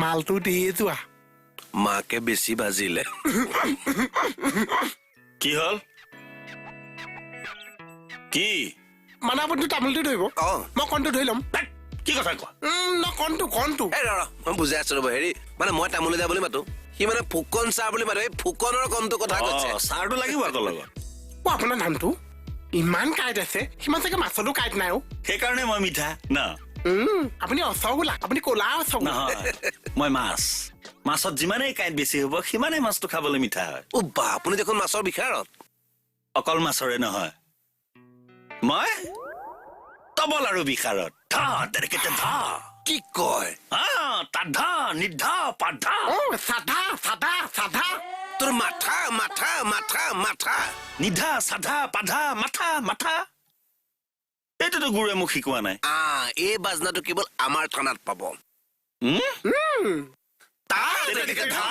মালটো দিয়ে যোৱা মাকে বেছি বাজিলে কি হল কি মানে আপুনি তামোলটো ধৰিব মই কণটো ধৰি ল'ম কি কথা কোৱা ন কণটো মই বুজাই আছো ৰ'ব হেৰি মানে মই তামোল দিয়া বুলি মাতো সি মানে ফুকন চাহ বুলি মাতো এই ফুকনৰ কণটো কথা কৈছে চাহটো লাগিব আকৌ লগত আপোনাৰ নামটো ইমান কাঁইট আছে সিমান চাগে মাছতো কাঁইট নাই সেইকাৰণে মই মিঠা না আপুনি অচগোলা আপুনি ক'লা অচগোলা নহয় মই মাছত যিমানেই কাঁইট বেছি হ'ব সিমানেই মাছটো খাবলৈ মিঠা হয় বা আপুনি দেখোন মাছৰ বিষাৰত অকল মাছৰে নহয় মই তবল আৰু বিষাৰত ধা তেনেকে ধা কি কয় তাধা নিধা পাধা চাধা তোৰ মাথা মাথা মাথা মাথা নিধা সাধা পাধা মাথা মাথা এইটোতো গুৰুৱে মোক শিকোৱা নাই এই বাজনাটো কেৱল আমাৰ থানাত পাব তেনেকে ধা